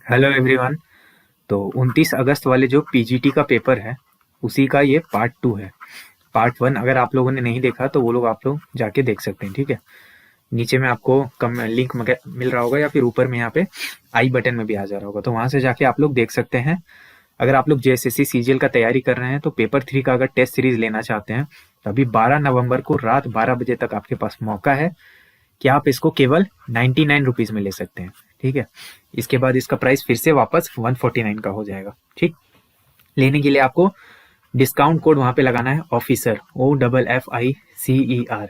Hello everyone. तो 29 अगस्त वाले जो पीजीटी का पेपर है उसी का ये पार्ट 2 है। पार्ट 1 अगर आप लोगों ने नहीं देखा तो वो लोग आप लोग जाके देख सकते हैं, ठीक है। नीचे में आपको कम लिंक मिल रहा होगा या फिर ऊपर में यहाँ पे आई बटन में भी आ जा रहा होगा, तो वहां से जाके आप लोग देख सकते हैं। अगर आप लोग जेएसएससी सीजीएल का तैयारी कर रहे हैं तो पेपर 3 का अगर टेस्ट सीरीज लेना चाहते हैं तो अभी 12 नवंबर को रात 12 बजे तक आपके पास मौका है कि आप इसको केवल 99 रुपीज में ले सकते हैं, ठीक है। इसके बाद इसका प्राइस फिर से वापस 149 का हो जाएगा, ठीक। लेने के लिए आपको डिस्काउंट कोड वहां पे लगाना है, ऑफिसर OFFICER।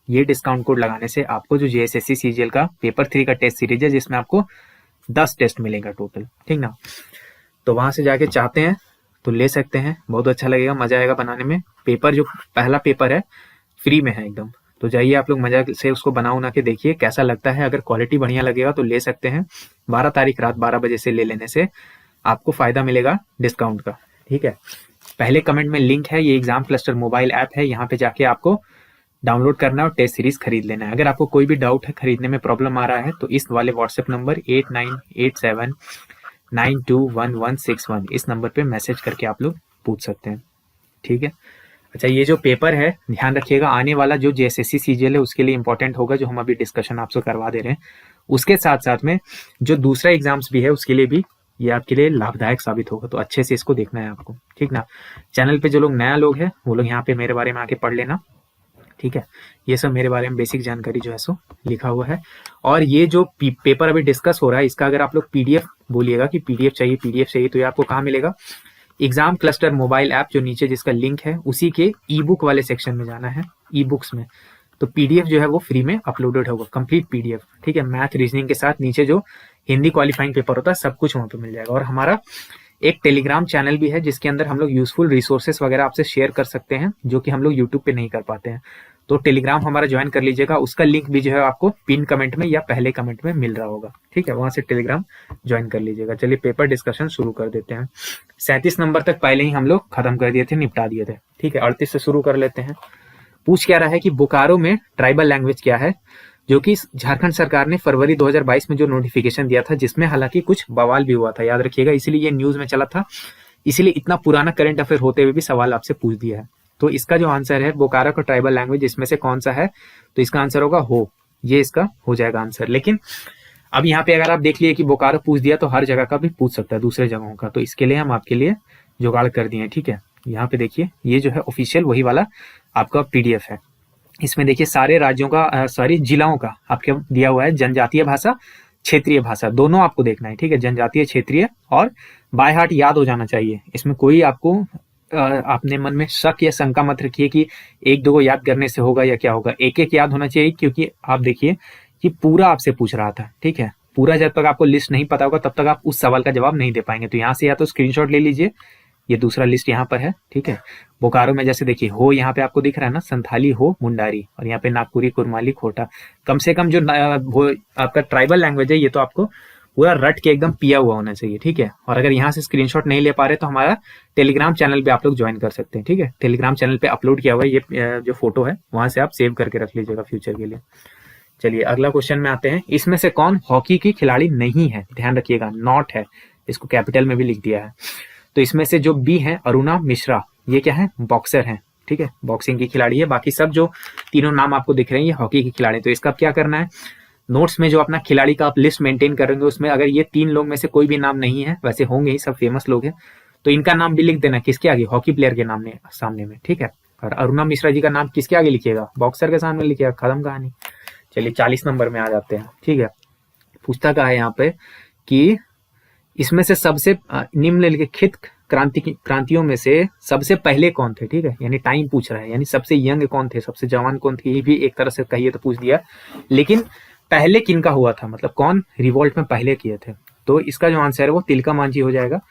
ये डिस्काउंट कोड लगाने से आपको जो जेएसएससी सीजीएल का पेपर 3 का टेस्ट सीरीज है जिसमें आपको 10 टेस्ट मिलेगा टोटल, ठीक ना। तो वहां से जाके चाहते हैं तो ले सकते हैं, बहुत अच्छा लगेगा, मजा आएगा बनाने में। पेपर जो पहला पेपर है फ्री में है एकदम, तो जाइए आप लोग मजा से उसको बना के देखिए कैसा लगता है। अगर क्वालिटी बढ़िया लगेगा तो ले सकते हैं। 12 तारीख रात 12 बजे से ले लेने से आपको फायदा मिलेगा डिस्काउंट का, ठीक है। पहले कमेंट में लिंक है, ये एग्जाम क्लस्टर मोबाइल ऐप है, यहाँ पे जाके आपको डाउनलोड करना है और टेस्ट सीरीज खरीद लेना है। अगर आपको कोई भी डाउट है, खरीदने में प्रॉब्लम आ रहा है, तो इस वाले व्हाट्सएप नंबर 8987921161 इस नंबर पे मैसेज करके आप लोग पूछ सकते हैं, ठीक है। अच्छा, ये जो पेपर है ध्यान रखिएगा, आने वाला जो जेएसएससी सीजीएल है उसके लिए इंपॉर्टेंट होगा, जो हम अभी डिस्कशन आपसे करवा दे रहे हैं। उसके साथ साथ में जो दूसरा एग्जाम्स भी है उसके लिए भी ये आपके लिए लाभदायक साबित होगा, तो अच्छे से इसको देखना है आपको, ठीक ना। चैनल पे जो लोग नया लोग हैं वो लोग यहाँ पे मेरे बारे में आके पढ़ लेना, ठीक है। ये सब मेरे बारे में बेसिक जानकारी जो है सो लिखा हुआ है। और ये जो पेपर अभी डिस्कस हो रहा है इसका अगर आप लोग पीडीएफ बोलिएगा कि पीडीएफ चाहिए तो ये आपको कहाँ मिलेगा, एग्जाम क्लस्टर मोबाइल ऐप जो नीचे जिसका लिंक है उसी के ई बुक वाले सेक्शन में जाना है, ई बुक्स में। तो पीडीएफ जो है वो फ्री में अपलोडेड होगा, कंप्लीट पीडीएफ, ठीक है। मैथ रीजनिंग के साथ नीचे जो हिंदी क्वालिफाइंग पेपर होता है सब कुछ वहां पे मिल जाएगा। और हमारा एक टेलीग्राम चैनल भी है जिसके अंदर हम लोग यूजफुल रिसोर्सेस वगैरह आपसे शेयर कर सकते हैं जो कि हम लोग यूट्यूब पे नहीं कर पाते हैं। तो टेलीग्राम हमारा ज्वाइन कर लीजिएगा, उसका लिंक भी जो है आपको पिन कमेंट में या पहले कमेंट में मिल रहा होगा, ठीक है। वहां से टेलीग्राम ज्वाइन कर लीजिएगा। चलिए पेपर डिस्कशन शुरू कर देते हैं। 37 नंबर तक पहले ही हम लोग खत्म कर दिए थे, निपटा दिए थे, ठीक है। 38 से शुरू कर लेते हैं। पूछ क्या रहा है कि बोकारो में ट्राइबल लैंग्वेज क्या है, जो कि झारखंड सरकार ने फरवरी 2022 में जो नोटिफिकेशन दिया था जिसमें हालांकि कुछ बवाल भी हुआ था, याद रखिएगा, इसीलिए ये न्यूज में चला था, इसीलिए इतना पुराना करंट अफेयर होते हुए भी सवाल आपसे पूछ दिया है। तो इसका जो आंसर है बोकारो का ट्राइबल लैंग्वेज इसमें से कौन सा है, तो इसका आंसर होगा हो, ये इसका हो जाएगा आंसर। लेकिन अब यहाँ पे अगर आप देख लिए कि बोकारो पूछ दिया तो हर जगह का भी पूछ सकता है, दूसरे जगहों का, तो इसके लिए हम आपके लिए जुगाड़ कर दिए, ठीक है। यहाँ पे देखिए ये जो है ऑफिशियल वही वाला आपका पीडीएफ है। इसमें देखिए सारे राज्यों का सॉरी जिलाओं का आपके दिया हुआ है, जनजातीय भाषा क्षेत्रीय भाषा दोनों आपको देखना है, ठीक है। जनजातीय क्षेत्रीय और बाय हार्ट याद हो जाना चाहिए, इसमें कोई आपको आपने मन में शक या शंका मत रखिए कि एक दो को याद करने से होगा या क्या होगा, एक एक याद होना चाहिए, क्योंकि आप देखिए कि पूरा आपसे पूछ रहा था, ठीक है। पूरा जब तक आपको लिस्ट नहीं पता होगा तब तक आप उस सवाल का जवाब नहीं दे पाएंगे। तो यहाँ से या तो स्क्रीनशॉट ले लीजिए, ये दूसरा लिस्ट यहाँ पर है, ठीक है। बोकारो में जैसे देखिए हो यहाँ पे आपको दिख रहा है ना, संथाली हो मुंडारी, और यहाँ पे नागपुरी कुरमाली खोटा। कम से कम जो वो आपका ट्राइबल लैंग्वेज है ये तो आपको पूरा रट के एकदम पिया हुआ होना चाहिए, ठीक है। और अगर यहाँ से स्क्रीनशॉट नहीं ले पा रहे तो हमारा टेलीग्राम चैनल पे आप लोग ज्वाइन कर सकते हैं, ठीक है। टेलीग्राम चैनल पे अपलोड किया हुआ है ये जो फोटो है, वहां से आप सेव करके रख लीजिएगा फ्यूचर के लिए। चलिए अगला क्वेश्चन में आते हैं। इसमें से कौन हॉकी की खिलाड़ी नहीं है, ध्यान रखिएगा, नॉट है, इसको कैपिटल में भी लिख दिया है। तो इसमें से जो बी है अरुणा मिश्रा, ये क्या है, बॉक्सर है, ठीक है, बॉक्सिंग की खिलाड़ी है। बाकी सब जो तीनों नाम आपको दिख रहे हैं ये हॉकी की खिलाड़ी। तो इसका क्या करना है, नोट्स में जो अपना खिलाड़ी का आप लिस्ट मेंटेन करेंगे उसमें अगर ये 3 लोग में से कोई भी नाम नहीं है, वैसे होंगे ही, सब फेमस लोग हैं, तो इनका नाम भी लिख देना किसके आगे, हॉकी प्लेयर के नाम में सामने में, ठीक है। और अरुणा मिश्रा जी का नाम किसके आगे लिखिएगा, बॉक्सर के सामने लिखिएगा, खत्म कहानी। चलिए 40 नंबर में आ जाते हैं, ठीक है। पूछता क्या है यहाँ पे कि इसमें से सबसे निम्नलिखित क्रांतियों में से सबसे पहले कौन थे, ठीक है, यानी टाइम पूछ रहा है, यानी सबसे यंग कौन थे, सबसे जवान कौन थे, ये भी एक तरह से कहिए तो पूछ दिया। लेकिन पहले किनका हुआ था, मतलब कौन रिवोल्ट में पहले किए थे, तो इसका जो आंसर है वो तिलका मांझी हो जाएगा।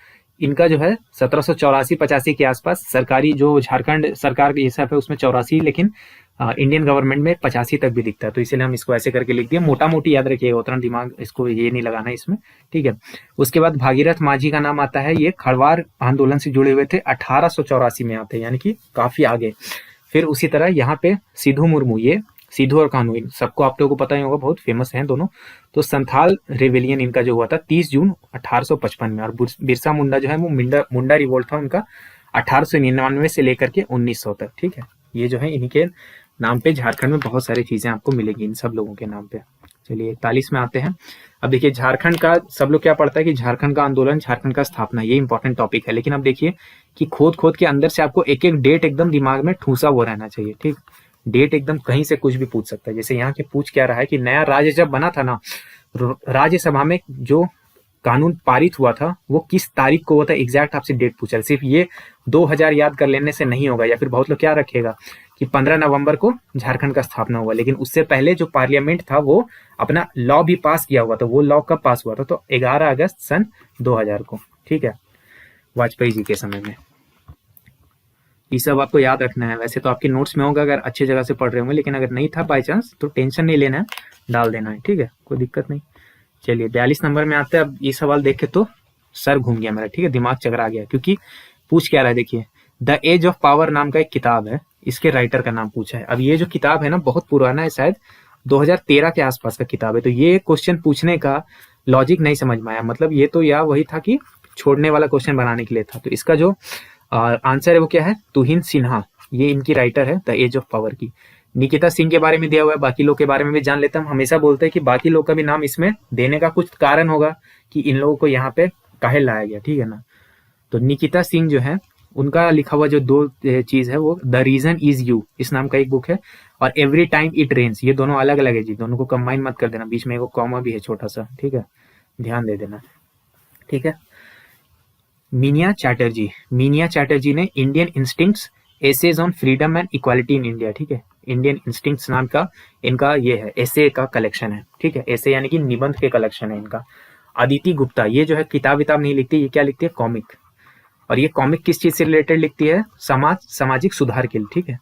इनका जो है 1784-85 के आसपास, सरकारी जो झारखंड सरकार के हिसाब है उसमें 84, लेकिन इंडियन गवर्नमेंट में 85 तक भी दिखता है, तो इसलिए हम इसको ऐसे करके लिख दिए, मोटा मोटी याद रखिएगा, उतना दिमाग इसको ये नहीं लगाना है इसमें, ठीक है। उसके बाद भागीरथ माझी का नाम आता है, ये खड़वार आंदोलन से जुड़े हुए थे, 1884 में आते हैं, यानी कि काफी आगे। फिर उसी तरह यहाँ पे सिद्धू मुर्मू, ये सिद्धू और कान्हू, सबको आप लोगों को पता ही होगा, बहुत फेमस हैं दोनों। तो संथाल रेवेलियन इनका जो हुआ था 30 जून 1855 में, और बिरसा मुंडा जो है वो मुंडा रिवोल्ट था उनका 1899 से लेकर के 1900 तक। ठीक है, ये जो है इन्हीं के नाम पे झारखंड में बहुत सारी चीजें आपको मिलेगी इन सब लोगों के नाम पे। चलिए 41 में आते हैं। अब देखिए झारखंड का सब लोग क्या पढ़ता है कि झारखंड का आंदोलन, झारखंड का स्थापना, ये इंपॉर्टेंट टॉपिक है। लेकिन अब देखिए कि खोद खोद के अंदर से आपको एक एक डेट एकदम दिमाग में ठूसा हुआ रहना चाहिए। ठीक, डेट एकदम कहीं से कुछ भी पूछ सकता है। जैसे यहाँ के पूछ क्या रहा है कि नया राज्य जब बना था ना, राज्यसभा में जो कानून पारित हुआ था वो किस तारीख को हुआ था, एग्जैक्ट आपसे डेट पूछा है। सिर्फ ये 2000 याद कर लेने से नहीं होगा, या फिर बहुत लोग क्या रखेगा कि 15 नवंबर को झारखंड का स्थापना हुआ, लेकिन उससे पहले जो पार्लियामेंट था वो अपना लॉ भी पास किया हुआ था। वो लॉ कब पास हुआ था, तो 11 अगस्त सन 2000 को। ठीक है, वाजपेयी जी के समय में। ये सब आपको याद रखना है। वैसे तो आपके नोट्स में होगा अगर अच्छी जगह से पढ़ रहे होंगे, लेकिन अगर नहीं था बाई चांस तो टेंशन नहीं लेना है, डाल देना है। ठीक है, कोई दिक्कत नहीं। चलिए 42 नंबर में आते हैं। अब ये सवाल देख के तो सर घूम गया मेरा, ठीक है, दिमाग चकरा गया, क्योंकि पूछ क्या रहा है देखिए, द एज ऑफ पावर नाम का एक किताब है, इसके राइटर का नाम पूछा है। अब ये जो किताब है ना बहुत पुराना है, शायद 2013 के आसपास का किताब है। तो ये क्वेश्चन पूछने का लॉजिक नहीं समझ में आया, मतलब ये तो या वही था कि छोड़ने वाला क्वेश्चन बनाने के लिए था। तो इसका जो आंसर है वो क्या है, तुहिन सिन्हा, ये इनकी राइटर है द एज ऑफ पावर की। निकिता सिंह के बारे में दिया हुआ है, बाकी लोग के बारे में भी जान लेते हैं। हम हमेशा बोलते हैं कि बाकी लोग का भी नाम इसमें देने का कुछ कारण होगा कि इन लोगों को यहाँ पे काहे लाया गया, ठीक है ना। तो निकिता सिंह जो है उनका लिखा हुआ जो दो चीज है वो द रीजन इज यू, इस नाम का एक बुक है, और एवरी टाइम इट रेन्स, ये दोनों अलग अलग है जी, दोनों को कंबाइन मत कर देना, बीच में एक कॉमा भी है छोटा सा, ठीक है, ध्यान दे देना। ठीक है, मीनिया चैटर्जी ने Indian instincts essays on freedom and equality in India, ठीक है, इंडियन इंस्टिंक्ट्स नाम का इनका ये है, एसे का कलेक्शन है। ठीक है, एसे यानी कि निबंध के कलेक्शन है इनका। अदिति गुप्ता, ये जो है किताब नहीं लिखती, ये क्या लिखती है, कॉमिक। और ये कॉमिक किस चीज से रिलेटेड लिखती है, सामाजिक सुधार के लिए, ठीक है,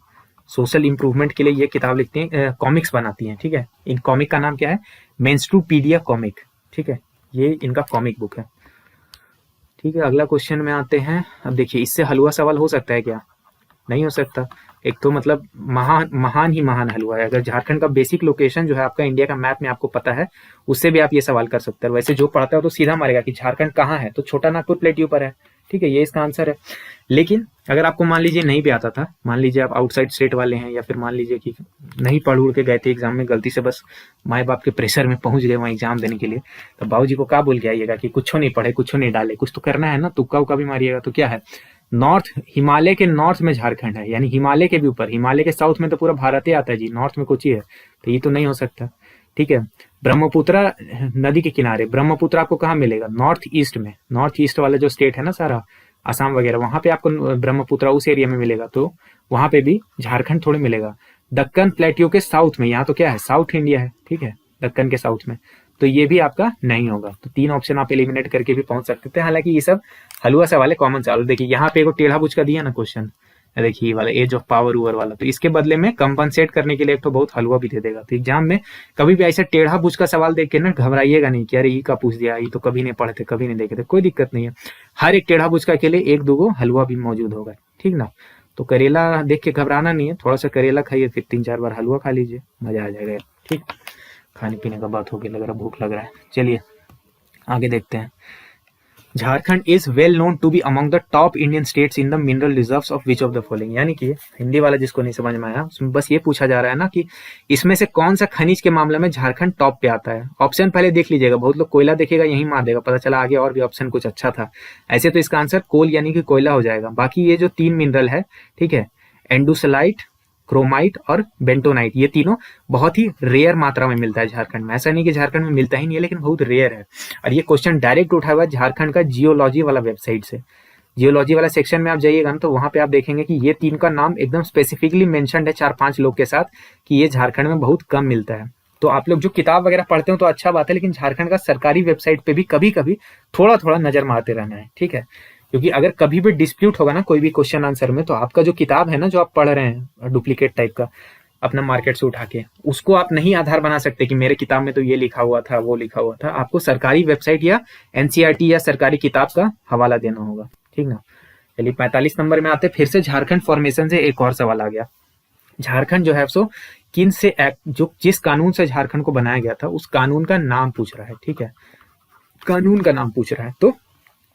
सोशल इंप्रूवमेंट के लिए ये किताब लिखती है, कॉमिक्स बनाती हैं। ठीक है, इन कॉमिक का नाम क्या है, मेंस्ट्रुपीडिया कॉमिक। ठीक है, ये इनका कॉमिक बुक है। ठीक है, अगला क्वेश्चन में आते हैं। अब देखिए इससे हलवा सवाल हो सकता है क्या, नहीं हो सकता। एक तो मतलब महान ही महान हलवा है। अगर झारखंड का बेसिक लोकेशन जो है आपका इंडिया का मैप में आपको पता है, उससे भी आप ये सवाल कर सकते हैं। वैसे जो पढ़ता है तो सीधा मारेगा कि झारखंड कहाँ है, तो छोटा नागपुर प्लेट्यू पर है। ठीक है, ये इसका आंसर है। लेकिन अगर आपको मान लीजिए नहीं भी आता था, मान लीजिए आप आउटसाइड स्टेट वाले हैं, या फिर मान लीजिए कि नहीं पढ़ उड़ के गए थे एग्जाम में, गलती से बस माए बाप के प्रेशर में पहुंच गए वहाँ एग्जाम देने के लिए, तो बाबूजी को क्या बोल के आइएगा कि कुछ नहीं पढ़े, कुछ नहीं डाले, कुछ तो करना है ना, तुक्का उक्का भी मारिएगा। तो क्या है, नॉर्थ, हिमालय के नॉर्थ में झारखंड है, यानी हिमालय के भी ऊपर, हिमालय के साउथ में तो पूरा भारत ही आता है जी, नॉर्थ में कुछ ही है, तो ये तो नहीं हो सकता। ठीक है, ब्रह्मपुत्र नदी के किनारे, ब्रह्मपुत्र आपको कहाँ मिलेगा, नॉर्थ ईस्ट में, नॉर्थ ईस्ट वाला जो स्टेट है ना सारा, असम वगैरह, वहां पे आपको ब्रह्मपुत्र उस एरिया में मिलेगा, तो वहां पे भी झारखंड थोड़ी मिलेगा। दक्कन प्लेट्यू के साउथ में, यहाँ तो क्या है, साउथ इंडिया है, ठीक है, दक्कन के साउथ में, तो ये भी आपका नहीं होगा। तो 3 ऑप्शन आप एलिमिनेट करके भी पहुंच सकते थे। हालांकि ये सब हलवा सवाल है, कॉमन सवाल। देखिए यहाँ पे एक टेढ़ा बुचका दिया ना क्वेश्चन, देखिए ये वाला एज ऑफ पावर ओवर वाला, तो इसके बदले में कंपनसेट करने के लिए एक तो बहुत हलवा भी दे देगा। तो एग्जाम में कभी भी ऐसा टेढ़ा बुचका सवाल देख के ना घबराइएगा नहीं कि अरे ये का पूछ दिया, ये तो कभी नहीं पढ़े थे, कभी नहीं देखे थे, कोई दिक्कत नहीं है। हर एक टेढ़ा बुचका के लिए 1-2 हलवा भी मौजूद होगा, ठीक ना। तो करेला देख के घबराना नहीं है, थोड़ा सा करेला खाइए, फिर 3-4 बार हलवा खा लीजिए, मजा आ जाएगा। ठीक, खाने पीने का बात होगी, लग रहा भूख लग रहा है। चलिए आगे देखते हैं। Jharkhand is well known to be among the top Indian states in the mineral reserves of which of the following, यानी कि हिंदी वाला जिसको नहीं समझ में आया उसमें बस ये पूछा जा रहा है ना कि इसमें से कौन सा खनिज के मामले में झारखंड टॉप पे आता है। ऑप्शन पहले देख लीजिएगा, बहुत लोग कोयला देखेगा यही मार देगा, पता चला आगे और भी ऑप्शन कुछ अच्छा था। ऐसे तो इसका आंसर कोल यानी कि कोयला हो जाएगा। बाकी ये जो 3 मिनरल है, ठीक है, एंडोसलाइट, क्रोमाइट और बेंटोनाइट, ये तीनों बहुत ही रेयर मात्रा में मिलता है झारखंड में। ऐसा नहीं कि झारखंड में मिलता ही नहीं है, लेकिन बहुत रेयर है। और ये क्वेश्चन डायरेक्ट उठा हुआ है झारखंड का जियोलॉजी वाला वेबसाइट से। जियोलॉजी वाला सेक्शन में आप जाइएगा ना, तो वहां पे आप देखेंगे कि ये 3 का नाम एकदम स्पेसिफिकली मेंशन्ड है 4-5 लोग के साथ, कि ये झारखंड में बहुत कम मिलता है। तो आप लोग जो किताब वगैरह पढ़ते हो तो अच्छा बात है, लेकिन झारखंड का सरकारी वेबसाइट पे भी कभी कभी थोड़ा थोड़ा नजर मारते रहना है, ठीक है। क्योंकि अगर कभी भी डिस्प्यूट होगा ना कोई भी क्वेश्चन आंसर में, तो आपका जो किताब है ना जो आप पढ़ रहे हैं डुप्लीकेट टाइप का अपना मार्केट से उठा के, उसको आप नहीं आधार बना सकते कि मेरे किताब में तो ये लिखा हुआ था, वो लिखा हुआ था। आपको सरकारी वेबसाइट या एनसीईआरटी या सरकारी किताब का हवाला देना होगा, ठीक ना। चलिए 45 नंबर में आते, फिर से झारखंड फॉर्मेशन से एक और सवाल आ गया। झारखंड जो है सो किन से एक्ट, जो जिस कानून से झारखंड को बनाया गया था उस कानून का नाम पूछ रहा है, ठीक है, कानून का नाम पूछ रहा है। तो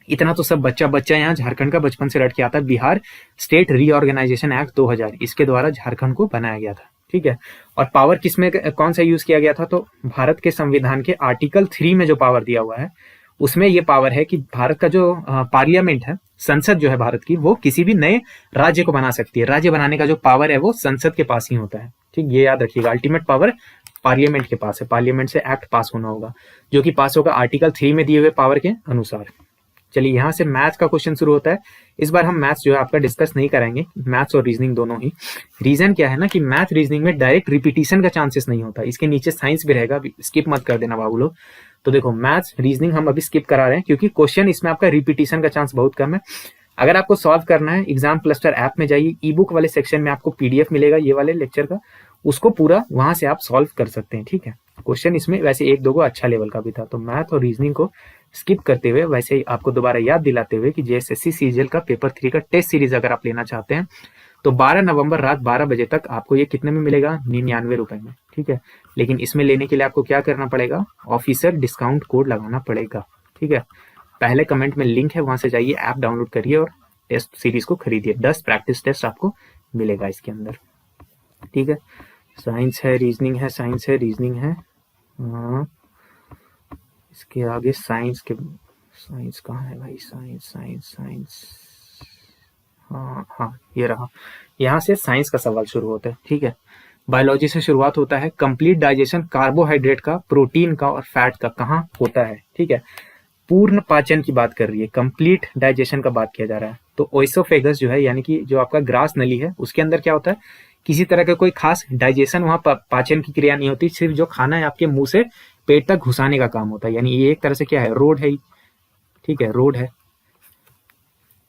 इतना तो सब बच्चा बच्चा यहाँ झारखंड का बचपन से रट के आता है। बिहार स्टेट रीऑर्गेनाइजेशन एक्ट 2000, इसके द्वारा झारखंड को बनाया गया था, ठीक है। और पावर किसमें कौन सा यूज किया गया था, तो भारत के संविधान के आर्टिकल 3 में जो पावर दिया हुआ है उसमें ये पावर है कि भारत का जो पार्लियामेंट है, संसद जो है भारत की, वो किसी भी नए राज्य को बना सकती है। राज्य बनाने का जो पावर है वो संसद के पास ही होता है, ठीक, ये याद रखिएगा। अल्टीमेट पावर पार्लियामेंट के पास है, पार्लियामेंट से एक्ट पास होना होगा, जो कि पास होगा आर्टिकल 3 में दिए हुए पावर के अनुसार। चलिए यहाँ से मैथ्स का क्वेश्चन शुरू होता है। इस बार हम मैथ्स जो है आपका डिस्कस नहीं करेंगे, मैथ्स और रीजनिंग दोनों ही। रीजन क्या है ना कि मैथ रीजनिंग में डायरेक्ट रिपीटिशन का चांसेस नहीं होता, इसके नीचे साइंस भी रहेगा, स्किप मत कर देना बाबू लोग। तो देखो मैथ्स रीजनिंग हम अभी स्किप करा रहे हैं क्योंकि क्वेश्चन इसमें आपका रिपीटिशन का चांस बहुत कम है। अगर आपको सॉल्व करना है, एग्जाम क्लस्टर ऐप में जाइए, ई बुक वाले सेक्शन में आपको पीडीएफ मिलेगा ये वाले लेक्चर का, उसको पूरा वहां से आप सॉल्व कर सकते हैं, ठीक है। क्वेश्चन इसमें वैसे एक दो को अच्छा लेवल का भी था। तो मैथ और रीजनिंग को स्किप करते हुए वैसे ही आपको दोबारा याद दिलाते हुए कि जेएसएससी सीजीएल का पेपर 3 का टेस्ट सीरीज अगर आप लेना चाहते हैं तो 12 नवंबर रात 12 बजे तक आपको ये कितने में मिलेगा, 99 रुपए में, ठीक है। लेकिन इसमें लेने के लिए आपको क्या करना पड़ेगा, ऑफिसर डिस्काउंट कोड लगाना पड़ेगा, ठीक है। पहले कमेंट में लिंक है, वहां से जाइए, ऐप डाउनलोड करिए और टेस्ट सीरीज को खरीदिए। 10 प्रैक्टिस टेस्ट आपको मिलेगा इसके अंदर, ठीक है। साइंस है, रीजनिंग है, साइंस है, रीजनिंग है, हाँ इसके आगे साइंस कहाँ है भाई, साइंस साइंस साइंस, हाँ हाँ ये रहा। यहाँ से साइंस का सवाल शुरू होता है, ठीक है। बायोलॉजी से शुरुआत होता है। कंप्लीट डाइजेशन कार्बोहाइड्रेट का, प्रोटीन का और फैट का कहाँ होता है, ठीक है। पूर्ण पाचन की बात कर रही है, कंप्लीट डाइजेशन का बात किया जा रहा है। तो ओइसोफेगस जो है यानी कि जो आपका ग्रास नली है उसके अंदर क्या होता है, किसी तरह का कोई खास डाइजेशन वहां पाचन की क्रिया नहीं होती, सिर्फ जो खाना है आपके मुंह से पेट तक घुसाने का काम होता है। यानी ये एक तरह से क्या है, रोड है, ठीक है, रोड है।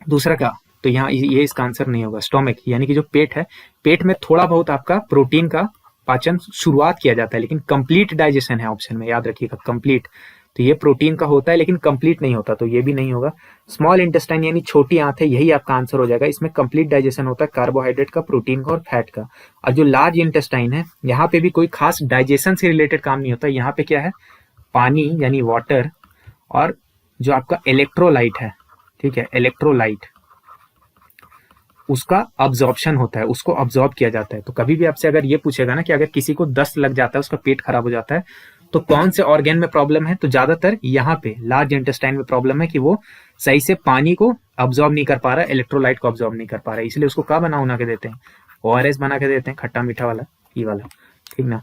दूसरा क्या, तो यहाँ ये इसका आंसर नहीं होगा। स्टोमक यानी कि जो पेट है, पेट में थोड़ा बहुत आपका प्रोटीन का पाचन शुरुआत किया जाता है, लेकिन कंप्लीट डाइजेशन है ऑप्शन में, याद रखिएगा कंप्लीट। तो ये प्रोटीन का होता है लेकिन कंप्लीट नहीं होता, तो ये भी नहीं होगा। स्मॉल इंटेस्टाइन यानी छोटी आंत है, यही आपका आंसर हो जाएगा। इसमें कंप्लीट डाइजेशन होता है कार्बोहाइड्रेट का, प्रोटीन का और फैट का। और जो लार्ज इंटेस्टाइन है, यहाँ पे भी कोई खास डाइजेशन से रिलेटेड काम नहीं होता। यहाँ पे क्या है, पानी यानी वाटर और जो आपका इलेक्ट्रोलाइट है, ठीक है, इलेक्ट्रोलाइट, उसका अब्जॉर्प्शन होता है, उसको अब्जॉर्ब किया जाता है। तो कभी भी आपसे अगर ये पूछेगा ना कि अगर किसी को दस्त लग जाता है, उसका पेट खराब हो जाता है, तो कौन से ऑर्गन में प्रॉब्लम है, तो ज्यादातर यहाँ पे लार्ज इंटेस्टाइन में प्रॉब्लम है कि वो सही से पानी को अब्जॉर्ब नहीं कर पा रहा है, इलेक्ट्रोलाइट को अब्जॉर्ब नहीं कर पा रहा है, इसलिए उसको क्या बना के देते हैं, ओआरएस बना के देते हैं, खट्टा मीठा वाला, ये वाला, ठीक ना।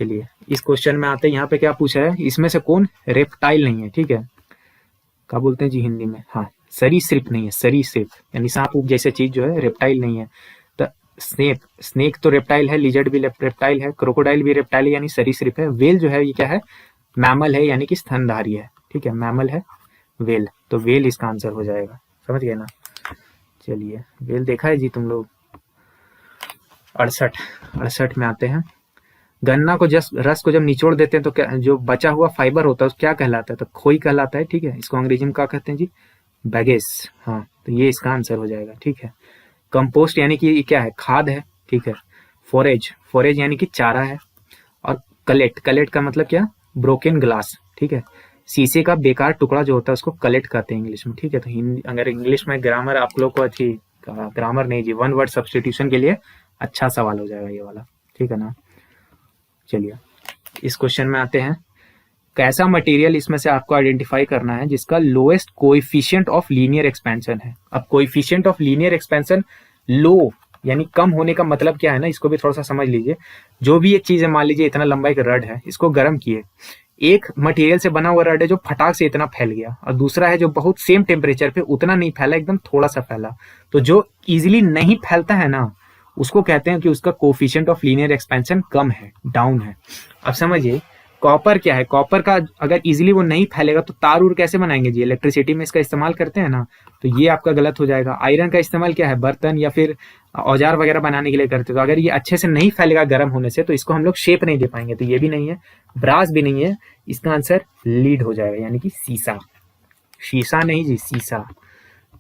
चलिए इस क्वेश्चन में आते हैं। यहाँ पे क्या पूछा है, इसमें से कौन रेप्टाइल नहीं है, ठीक है, क्या बोलते हैं जी हिंदी में, हाँ सरीसृप नहीं है, सरीसृप यानी सांप ऊप जैसे चीज जो है, रेप्टाइल नहीं है। तो स्नेक तो रेप्टाइल है, लिजर्ड भी रेप्टाइल है, क्रोकोडाइल भी रेप्टाइल है यानी सरीसृप है। वेल जो है ये क्या है, मैमल है यानी कि स्तनधारी है, ठीक है, मैमल है वेल, तो वेल इसका आंसर हो जाएगा, समझ गए ना। चलिए वेल देखा है जी तुम लोग। 68 में आते हैं। गन्ना को रस को जब निचोड़ देते हैं तो क्या जो बचा हुआ फाइबर होता है क्या कहलाता है, तो खोई कहलाता है, ठीक है। इसको अंग्रेजी में क्या कहते हैं जी, बैगेस, हाँ तो ये इसका आंसर हो जाएगा, ठीक है। कंपोस्ट यानी कि क्या है, खाद है, ठीक है। फोरेज यानी कि चारा है। और कलेट का मतलब क्या, ब्रोकन ग्लास, ठीक है, शीशे का बेकार टुकड़ा जो होता है उसको कलेक्ट करते हैं इंग्लिश में, ठीक है। तो अगर इंग्लिश में ग्रामर आप लोग को अच्छी, ग्रामर नहीं जी, वन वर्ड सब्सटीट्यूशन के लिए अच्छा सवाल हो जाएगा ये वाला, ठीक है ना। चलिए इस क्वेश्चन में आते हैं। कैसा मटेरियल इसमें से आपको आइडेंटिफाई करना है जिसका lowest coefficient of linear expansion है। अब कोएफिशिएंट ऑफ लीनियर एक्सपेंशन लो यानी कम होने का मतलब क्या है ना, इसको भी थोड़ा सा समझ लीजिए। जो भी एक चीज है, मान लीजिए इतना लंबा एक रड है, इसको गर्म किए, एक मटेरियल से बना हुआ रड है जो फटाक से इतना फैल गया, और दूसरा है जो बहुत सेम टेम्परेचर पे उतना नहीं फैला, एकदम थोड़ा सा फैला। तो जो इजिली नहीं फैलता है ना, उसको कहते हैं कि उसका कोएफिशिएंट ऑफ लीनियर एक्सपेंशन कम है, डाउन है। अब समझिए कॉपर क्या है, कॉपर का अगर इजीली वो नहीं फैलेगा तो तार उर कैसे बनाएंगे जी, इलेक्ट्रिसिटी में इसका इस्तेमाल करते हैं ना, तो ये आपका गलत हो जाएगा। आयरन का इस्तेमाल क्या है, बर्तन या फिर औजार वगैरह बनाने के लिए करते हैं। तो अगर ये अच्छे से नहीं फैलेगा गर्म होने से तो इसको हम लोग शेप नहीं दे पाएंगे, तो ये भी नहीं है। ब्रास भी नहीं है, इसका आंसर लीड हो जाएगा यानी कि शीशा, शीशा नहीं जी, शीशा।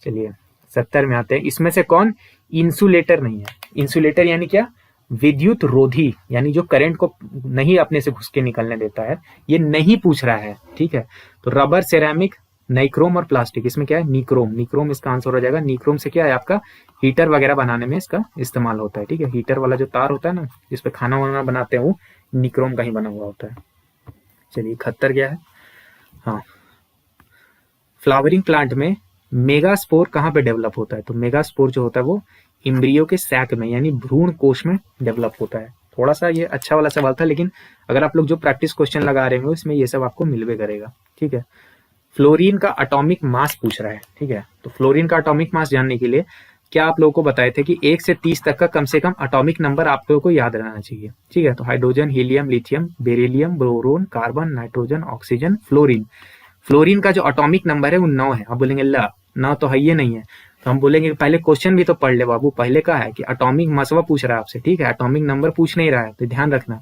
चलिए 70 में आते हैं। इसमें से कौन इंसुलेटर नहीं है, इंसुलेटर यानी क्या, विद्युत रोधी यानी जो करंट को नहीं अपने से घुस के निकलने देता है, ये नहीं पूछ रहा है, ठीक है। तो रबर, सेरामिक, नाइक्रोम और प्लास्टिक, इसमें क्या है, निक्रोम। निक्रोम इसका आंसर हो जाएगा। निक्रोम से क्या है, आपका हीटर वगैरह बनाने में इसका इस्तेमाल होता है, ठीक है। हीटर वाला जो तार होता है ना, जिसपे खाना वाना बनाते हैं, वो निक्रोम का ही बना हुआ होता है। चलिए 71 क्या है, हाँ, फ्लावरिंग प्लांट में मेगास्पोर कहाँ पे डेवलप होता है? तो मेगास्पोर जो होता है वो इम्ब्रियो के सैक में यानी भ्रूण कोश में डेवलप होता है। थोड़ा सा ये अच्छा वाला सवाल था, लेकिन अगर आप लोग जो प्रैक्टिस क्वेश्चन लगा रहे हो इसमें ये सब आपको मिलवे करेगा, ठीक है। फ्लोरीन का एटॉमिक मास पूछ रहा है, ठीक है। तो फ्लोरीन का एटॉमिक मास जानने के लिए क्या आप लोगों को बताए थे कि 1 से 30 तक का कम से कम एटॉमिक नंबर आप लोगों को याद रहना चाहिए, ठीक है। तो hydrogen, helium, lithium, beryllium, boron, carbon, nitrogen, oxygen, fluorine. Fluorine का जो एटॉमिक नंबर है वो 9 है। आप बोलेंगे ला 9 तो है, ये नहीं है। तो हम बोलेंगे पहले क्वेश्चन भी तो पढ़ ले बाबू। पहले का है कि एटॉमिक मासवा पूछ रहा है आपसे, ठीक है, एटॉमिक नंबर पूछ नहीं रहा है, तो ध्यान रखना।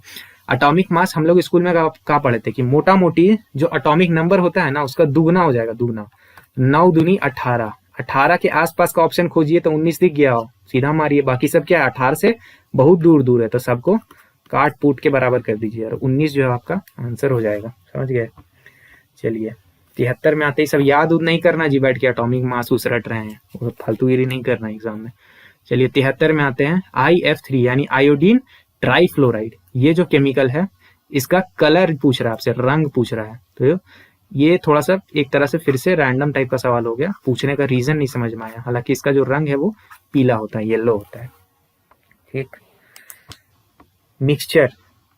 एटॉमिक मास हम लोग स्कूल में कहा पढ़े थे कि मोटा मोटी जो एटॉमिक नंबर होता है ना, उसका दुगना हो जाएगा, दुगना। 9 दूनी 18, 18 के आसपास का ऑप्शन खोजिए तो 19 दिख गया हो, सीधा मारिए। बाकी सब क्या है, 18 से बहुत दूर दूर है, तो सबको काट पूट के बराबर कर दीजिए और 19 जो है आपका आंसर हो जाएगा, समझ गए। चलिए 73 में आते ही सब याद नहीं करना जी, बैठ के एटॉमिक मास उस रट रहे हैं, वो फालतूगिरी नहीं करना एग्जाम में। चलिए 73 में आते हैं, IF3 यानी आयोडीन ट्राइफ्लोराइड। ये जो केमिकल है इसका कलर पूछ रहा है आपसे, रंग पूछ रहा है। तो ये थोड़ा सा एक तरह से फिर से रैंडम टाइप का सवाल हो गया, पूछने का रीजन नहीं समझ में आया। हालांकि इसका जो रंग है वो पीला होता है, येलो होता है, ठीक। मिक्सचर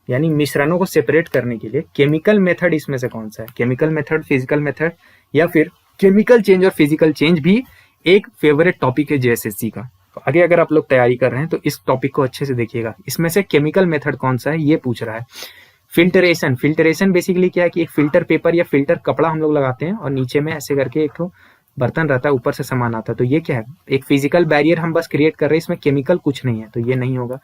यानी मिश्रणों को सेपरेट करने के लिए केमिकल मेथड इसमें से कौन सा है? केमिकल मेथड, फिजिकल मेथड या फिर केमिकल चेंज और फिजिकल चेंज भी एक फेवरेट टॉपिक है जेएसएससी का। तो आगे अगर आप लोग तैयारी कर रहे हैं तो इस टॉपिक को अच्छे से देखिएगा। इसमें से केमिकल मेथड कौन सा है ये पूछ रहा है। फिल्टरेशन, फिल्टरेशन बेसिकली क्या है कि एक फिल्टर पेपर या फिल्टर कपड़ा हम लोग लगाते हैं और नीचे में ऐसे करके एक तो बर्तन रहता है, ऊपर से सामान आता है। तो ये क्या है, एक फिजिकल बैरियर हम बस क्रिएट कर रहे हैं, इसमें केमिकल कुछ नहीं है, तो ये नहीं होगा।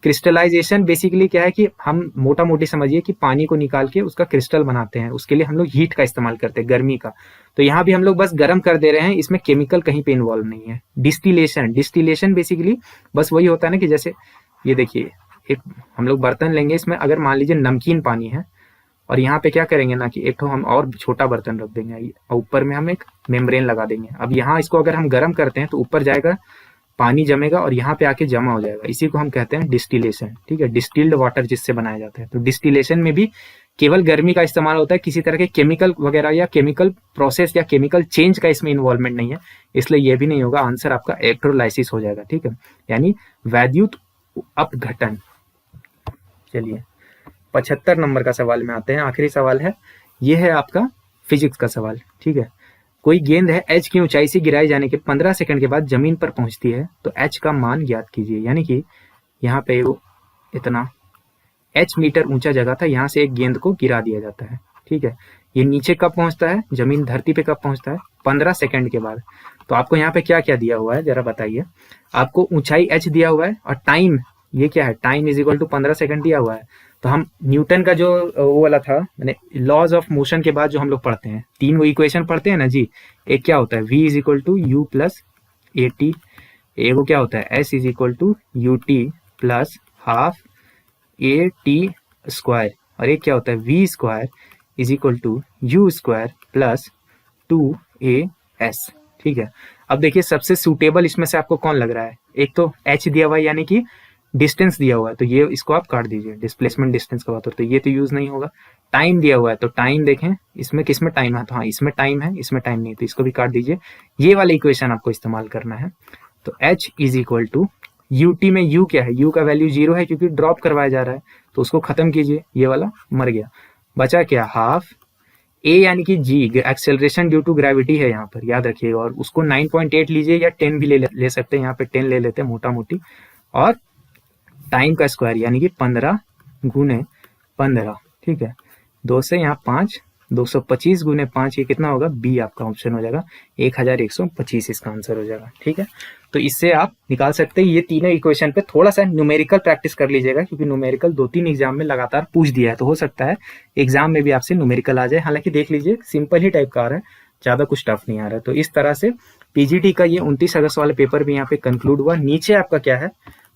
क्रिस्टलाइजेशन बेसिकली क्या है कि हम मोटा मोटी समझिए कि पानी को निकाल के उसका क्रिस्टल बनाते हैं, उसके लिए हम लोग हीट का इस्तेमाल करते हैं, गर्मी का। तो यहाँ भी हम लोग बस गर्म कर दे रहे हैं, इसमें केमिकल कहीं पे इन्वॉल्व नहीं है। डिस्टिलेशन, डिस्टिलेशन बेसिकली बस वही होता है ना कि जैसे ये देखिए, एक हम लोग बर्तन लेंगे, इसमें अगर मान लीजिए नमकीन पानी है और यहाँ पे क्या करेंगे ना कि एक तो हम और छोटा बर्तन रख देंगे और ऊपर में हम एक मेम्ब्रेन लगा देंगे। अब यहाँ इसको अगर हम गर्म करते हैं तो ऊपर जाएगा, पानी जमेगा और यहाँ पे आके जमा हो जाएगा, इसी को हम कहते हैं डिस्टिलेशन, ठीक है। डिस्टिल्ड वाटर जिससे बनाया जाता है। तो डिस्टिलेशन में भी केवल गर्मी का इस्तेमाल होता है, किसी तरह के केमिकल वगैरह या केमिकल प्रोसेस या केमिकल चेंज का इसमें इन्वॉल्वमेंट नहीं है, इसलिए ये भी नहीं होगा। आंसर आपका इलेक्ट्रोलाइसिस हो जाएगा, ठीक है, यानी वैद्युत अपघटन। चलिए 75 नंबर का सवाल में आते हैं, आखिरी सवाल है, ये है आपका फिजिक्स का सवाल, ठीक है। कोई गेंद है h की ऊंचाई से गिराए जाने के 15 सेकंड के बाद जमीन पर पहुंचती है, तो h का मान ज्ञात कीजिए। यानी कि यहाँ पे वो इतना h मीटर ऊंचा जगह था, यहाँ से एक गेंद को गिरा दिया जाता है, ठीक है। ये नीचे कब पहुंचता है, जमीन धरती पे कब पहुंचता है, 15 सेकंड के बाद। तो आपको यहाँ पे क्या क्या दिया हुआ है जरा बताइए। आपको ऊंचाई h दिया हुआ है और टाइम ये क्या है, time is equal to 15 second दिया हुआ है। तो हम न्यूटन का जो वो वाला था, मैंने लॉज ऑफ मोशन के बाद जो हम लोग पढ़ते हैं, 3 वो इक्वेशन पढ़ते हैं ना जी। एक क्या होता है, v is equal to u plus a t, एक वो क्या होता है s is equal to u t plus half a t square, और एक क्या होता है v square is equal to u square plus 2as, ठीक है। अब देखिए सबसे सूटेबल इसमें से आपको कौन लग रहा है, एक तो h दिया हुआ है यानी कि डिस्टेंस दिया हुआ है, तो ये इसको आप काट दीजिए, डिस्प्लेसमेंट डिस्टेंस का बात हो, तो ये तो यूज नहीं होगा। टाइम दिया हुआ है, तो टाइम देखें इसमें किसमें टाइम है, तो हाँ इसमें टाइम है, इसमें टाइम नहीं, तो इसको भी काट दीजिए। ये वाला इक्वेशन आपको इस्तेमाल करना है। तो h is equal to u t में u क्या है, u का वैल्यू 0 है क्योंकि ड्रॉप करवाया जा रहा है, तो उसको खत्म कीजिए, ये वाला मर गया, बचा क्या हाफ a यानी कि g acceleration due to gravity है यहाँ पर, याद रखिएगा। और उसको 9.8 लीजिए या 10 भी ले सकते हैं, यहाँ पे 10 ले लेते हैं मोटा मोटी, और टाइम का स्क्वायर यानी कि 15 गुने 15, ठीक है। 2 से यहाँ 5, 225 गुने 5, ये कितना होगा, बी आपका ऑप्शन हो जाएगा, 1125 इसका आंसर हो जाएगा, ठीक है। तो इससे आप निकाल सकते हैं ये तीनों इक्वेशन पे। थोड़ा सा न्यूमेरिकल प्रैक्टिस कर लीजिएगा क्योंकि न्यूमेरिकल 2-3 एग्जाम में लगातार पूछ दिया है, तो हो सकता है एग्जाम में भी आपसे न्यूमेरिकल आ जाए। हालांकि देख लीजिए सिंपल ही टाइप का आ रहा है, ज्यादा कुछ टफ नहीं आ रहा है। तो इस तरह से पीजीटी का ये 29 अगस्त वाला पेपर भी यहाँ पे कंक्लूड हुआ। नीचे आपका क्या है,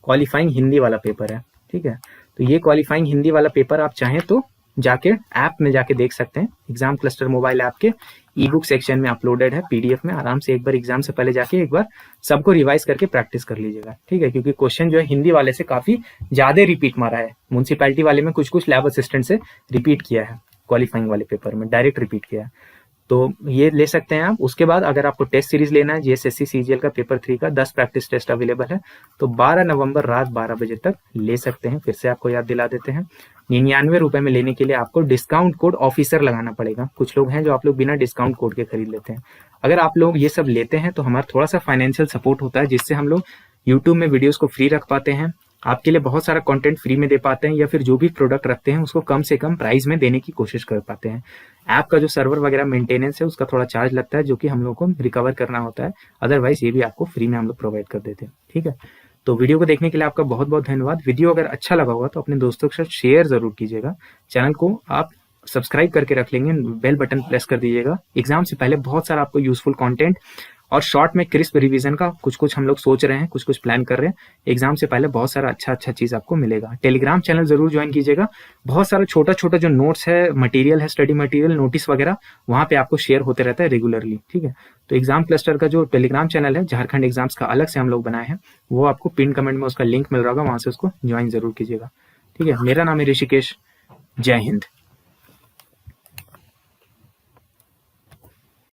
क्वालिफाइंग हिंदी वाला पेपर है, ठीक है। तो ये क्वालिफाइंग हिंदी वाला पेपर आप चाहें तो जाके ऐप में जाके देख सकते हैं। एग्जाम क्लस्टर मोबाइल ऐप के ई बुक सेक्शन में अपलोडेड है, पीडीएफ में। आराम से एक बार एग्जाम से पहले जाके एक बार सबको रिवाइज करके प्रैक्टिस कर लीजिएगा, ठीक है। क्योंकि क्वेश्चन जो है हिंदी वाले से काफी ज्यादा रिपीट मारा है। म्यूनसिपैलिटी वाले में कुछ कुछ लैब असिस्टेंट से रिपीट किया है, क्वालिफाइंग वाले पेपर में डायरेक्ट रिपीट किया है। तो ये ले सकते हैं आप। उसके बाद अगर आपको टेस्ट सीरीज लेना है, जीएसएससी सीजीएल का पेपर 3 का 10 प्रैक्टिस टेस्ट अवेलेबल है, तो 12 नवंबर रात 12 बजे तक ले सकते हैं। फिर से आपको याद दिला देते हैं, 99 रुपए में लेने के लिए आपको डिस्काउंट कोड ऑफिसर लगाना पड़ेगा। कुछ लोग हैं जो आप लोग बिना डिस्काउंट कोड के खरीद लेते हैं। अगर आप लोग ये सब लेते हैं तो हमारा थोड़ा सा फाइनेंशियल सपोर्ट होता है, जिससे हम लोग यूट्यूब में वीडियोस को फ्री रख पाते हैं, आपके लिए बहुत सारा कंटेंट फ्री में दे पाते हैं, या फिर जो भी प्रोडक्ट रखते हैं उसको कम से कम प्राइस में देने की कोशिश कर पाते हैं। ऐप का जो सर्वर वगैरह मेंटेनेंस है उसका थोड़ा चार्ज लगता है, जो कि हम लोग को रिकवर करना होता है। अदरवाइज ये भी आपको फ्री में हम लोग प्रोवाइड कर देते हैं, ठीक है। तो वीडियो को देखने के लिए आपका बहुत बहुत धन्यवाद। वीडियो अगर अच्छा लगा होगा तो अपने दोस्तों के साथ शेयर जरूर कीजिएगा। चैनल को आप सब्सक्राइब करके रख लेंगे, बेल बटन प्रेस कर दीजिएगा। एग्जाम से पहले बहुत सारा आपको यूजफुल कंटेंट और शॉर्ट में क्रिस्प रिवीजन का कुछ हम लोग सोच रहे हैं, कुछ प्लान कर रहे हैं। एग्जाम से पहले बहुत सारा अच्छा चीज आपको मिलेगा। टेलीग्राम चैनल जरूर ज्वाइन कीजिएगा। बहुत सारा छोटा जो नोट्स है, मटेरियल है, स्टडी मटेरियल, नोटिस वगैरह वहां पे आपको शेयर होते रहता है रेगुलरली, ठीक है। तो एग्जाम क्लस्टर का जो टेलीग्राम चैनल है, झारखंड एग्जाम्स का अलग से हम लोग बनाए हैं, वो आपको पिन कमेंट में उसका लिंक मिल रहा होगा, वहां से उसको ज्वाइन जरूर कीजिएगा, ठीक है। मेरा नाम है ऋषिकेश। जय हिंद।